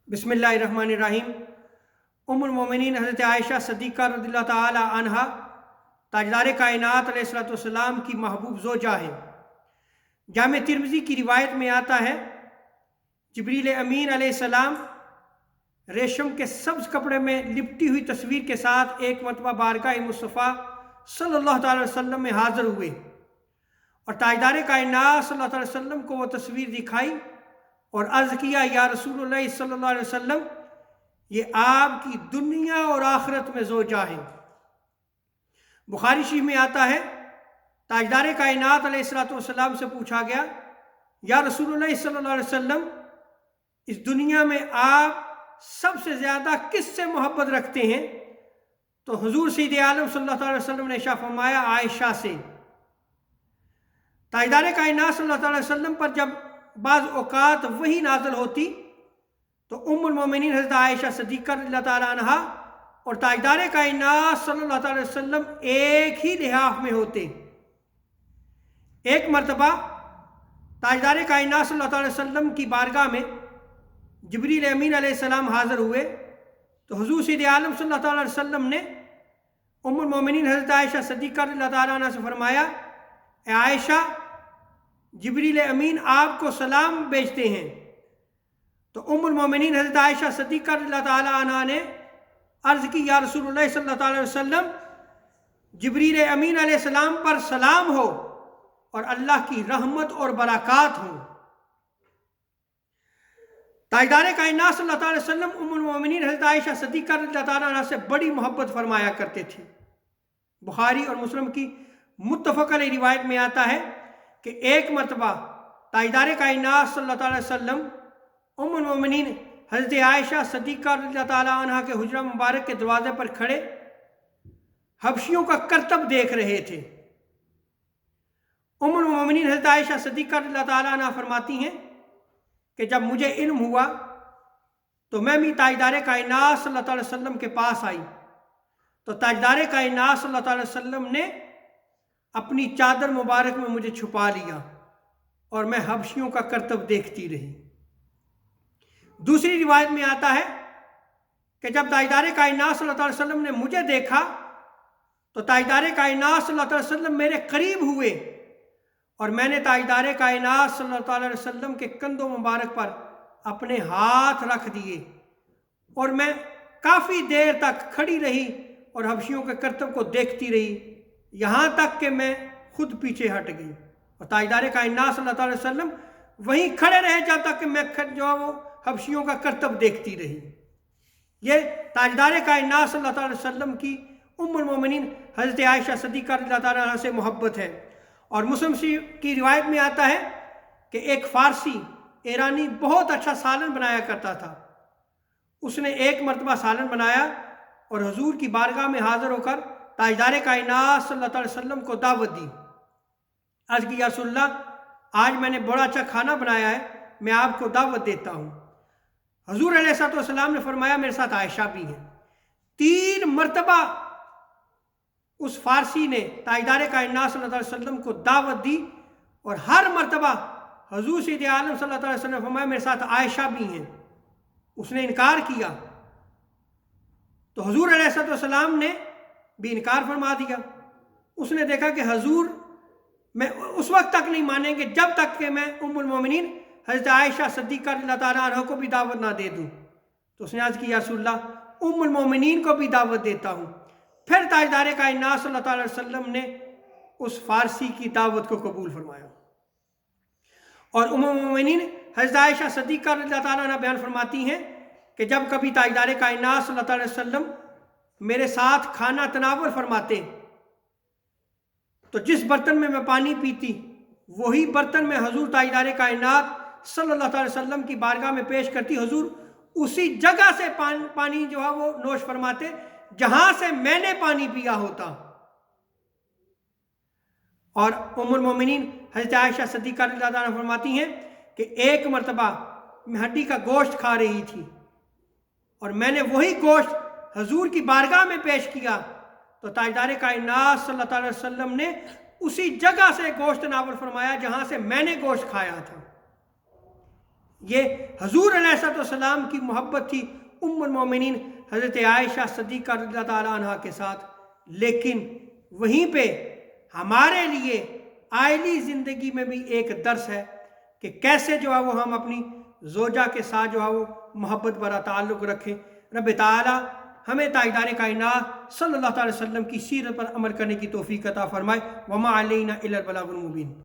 बिस्मिल्लाहिर्रहमानिर्रहीम। उम्मुल मोमिनीन हज़रत आयशा सिद्दीक़ा रज़ियल्लाहु ताला अन्हा ताजदार कायनात अलैहिस्सलाम की महबूब ज़ौजा है। जामे तिर्मिज़ी की रिवायत में आता है, जिब्रील अमीन अलैहिस्सलाम रेशम के सब्ज़ कपड़े में लिपटी हुई तस्वीर के साथ एक मरतबा बारगाह मुस्तफ़ा सल्लल्लाहु अलैहि वसल्लम में हाज़िर हुए और ताजदार कायनात सल्लल्लाहु अलैहि वसल्लम को वो तस्वीर दिखाई और अर्ज़ किया, या रसूलुल्लाह सल्लल्लाहु अलैहि वसल्लम, ये आपकी दुनिया और आखिरत में ज़ौजा है। बुखारी शरीफ में आता है, ताजदार कायनात अलैहिस्सलाम से पूछा गया, या रसूलुल्लाह सल्लल्लाहु अलैहि वसल्लम, इस दुनिया में आप सबसे ज़्यादा किससे मोहब्बत रखते हैं? तो हुज़ूर सैयद आलम सल्लल्लाहु अलैहि वसल्लम ने इरशाद फरमाया, आयशा से। ताजदार कायनात सल्लल्लाहु अलैहि वसल्लम पर जब बाज़ औक़ात वही नाज़िल होती तो उम्मुल मोमिनीन हज़रत आयशा सिद्दीक़ा रज़ियल्लाहु ताला अन्हा और ताजदार कायनात सल्लल्लाहु अलैहि वसल्लम एक ही लिहाफ़ में होते। एक मरतबा ताजदार कायनात सल्लल्लाहु अलैहि वसल्लम की बारगाह में जिब्रील अमीन अलैहिस्सलाम हाज़िर हुए तो हुज़ूर सैयद आलम सल्लल्लाहु अलैहि वसल्लम ने उम्मुल मोमिनीन हज़रत आयशा सिद्दीक़ा रज़ियल्लाहु ताला अन्हा से फरमाया, ए आयशा, जिब्रील अमीन आपको सलाम भेजते हैं। तो उम्मुल मोमिनीन हज़रत आयशा सिद्दीक़ा रज़ियल्लाहु ताला अन्हा ने अर्ज़ की, या रसूलुल्लाह सल्लल्लाहु अलैहि वसल्लम, जिब्रील अमीन अलैहिस्सलाम पर सलाम हो और अल्लाह की रहमत और बरक़ात हो। ताजदार कायनात सल्लल्लाहु अलैहि वसल्लम उम्मुल मोमिनीन हज़रत आयशा सिद्दीक़ा रज़ियल्लाहु ताला अन्हा से बड़ी मोहब्बत फरमाया करते थे। बुखारी और मुस्लिम की मुत्तफ़क़ अलैह रिवायत में आता है कि एक मरतबा ताजदार कायनात सल्लल्लाहु अलैहि वसल्लम उम्मुल मोमिनीन हज़रत आयशा सिद्दीक़ा रज़ियल्लाहु ताला अन्हा के हुजरा मुबारक के दरवाज़े पर खड़े हबशियों का करतब देख रहे थे। उम्मुल मोमिनीन हज़रत आयशा सिद्दीक़ा रज़ियल्लाहु ताला अन्हा फरमाती हैं कि जब मुझे इल्म हुआ तो मैं भी ताजदार कायनात सल्लल्लाहु अलैहि वसल्लम के पास आई तो ताजदार कायनात सल्लल्लाहु अलैहि वसल्लम ने अपनी चादर मुबारक में मुझे छुपा लिया और मैं हबशियों का करतब देखती रही। दूसरी रिवायत में आता है कि जब ताजदार कायनात सल्लल्लाहु अलैहि वसल्लम ने मुझे देखा तो ताजदार कायनात सल्लल्लाहु अलैहि वसल्लम मेरे करीब हुए और मैंने ताजदार कायनात सल्लल्लाहु अलैहि वसल्लम के कंधों मुबारक पर अपने हाथ रख दिए और मैं काफ़ी देर तक खड़ी रही और हबशियों के करतब को देखती रही, यहाँ तक कि मैं खुद पीछे हट गई और ताजदार कायनात सल्लल्लाहु अलैहि वसल्लम वहीं खड़े रहे जब तक कि मैं जो है वो हबशियों का करतब देखती रही। ये ताजदार कायनात सल्लल्लाहु अलैहि वसल्लम की उम्मुल मोमिनीन हज़रत आयशा सिद्दीक़ा रज़ियल्लाहु ताला अन्हा से मोहब्बत है। और मुस्लिम की रिवायत में आता है कि एक फ़ारसी ईरानी बहुत अच्छा सालन बनाया करता था। उसने एक मरतबा सालन बनाया और हुजूर की बारगाह में हाज़िर होकर ताजदार कायनात सल्लल्लाहु अलैहि वसल्लम को दावत दी। अर्ज़ की, या रसूलल्लाह, आज मैंने बड़ा अच्छा खाना बनाया है, मैं आपको दावत देता हूँ। हुजूर अलैहिस्सलाम ने फरमाया, मेरे साथ आयशा भी है। 3 मरतबा उस फारसी ने ताजदार कायनात सल्लल्लाहु अलैहि वसल्लम को दावत दी और हर मरतबा हुजूर सैयद आलम सल्लल्लाहु अलैहि वसल्लम ने फरमाया, मेरे साथ आयशा भी हैं। उसने इनकार किया तो हुजूर अलैहिस्सलाम ने भी इनकार फरमा दिया। उसने देखा कि हुजूर मैं उस वक्त तक नहीं मानेंगे जब तक कि मैं उम्मुल मोमिनीन हज़रत आयशा सिद्दीक़ा रज़ियल्लाहु ताला अन्हा को भी दावत ना दे दूँ। तो उसने अर्ज़ किया, या रसूलल्लाह, उम्मुल मोमिनीन को भी दावत देता हूँ। फिर ताजदार कायनात सल्लल्लाहु अलैहि वसल्लम ने उस फारसी की दावत को कबूल फरमाया। और उम्मुल मोमिनीन हज़रत आयशा सिद्दीक़ा रज़ियल्लाहु ताला अन्हा बयान फरमाती हैं कि जब कभी ताजदार कायनात सल्लल्लाहु अलैहि वसल्लम मेरे साथ खाना तनावल फरमाते तो जिस बर्तन में मैं पानी पीती वही बर्तन में हुजूर ताजदार कायनात सल्लल्लाहु अलैहि वसल्लम की बारगाह में पेश करती। हुजूर उसी जगह से पानी जो है वो नोश फरमाते जहां से मैंने पानी पिया होता। और उम्मुल मोमिनीन हज़रत आयशा सिद्दीक़ा रज़ियल्लाहु ताला अन्हा फरमाती हैं कि एक मरतबा मैं हड्डी का गोश्त खा रही थी और मैंने वही गोश्त हुजूर की बारगाह में पेश किया तो ताजदार कायनात सल्लल्लाहु अलैहि वसल्लम ने उसी जगह से गोश्त नावल फरमाया जहां से मैंने गोश्त खाया था। یہ حضور علیہ السلام کی محبت تھی ام المومنین حضرت عائشہ صدیقہ رضی اللہ تعالیٰ عنہ کے ساتھ۔ لیکن وہیں پہ ہمارے لیے آئلی زندگی میں بھی ایک درس ہے کہ کیسے جو ہے وہ ہم اپنی زوجہ کے ساتھ جو ہے وہ محبت برا تعلق رکھیں۔ رب تعالیٰ ہمیں تاجدار کائنات صلی اللہ تعالی وسلم کی سیرت پر عمل کرنے کی توفیق عطا فرمائے۔ وما علینا الا البلاغ المبین۔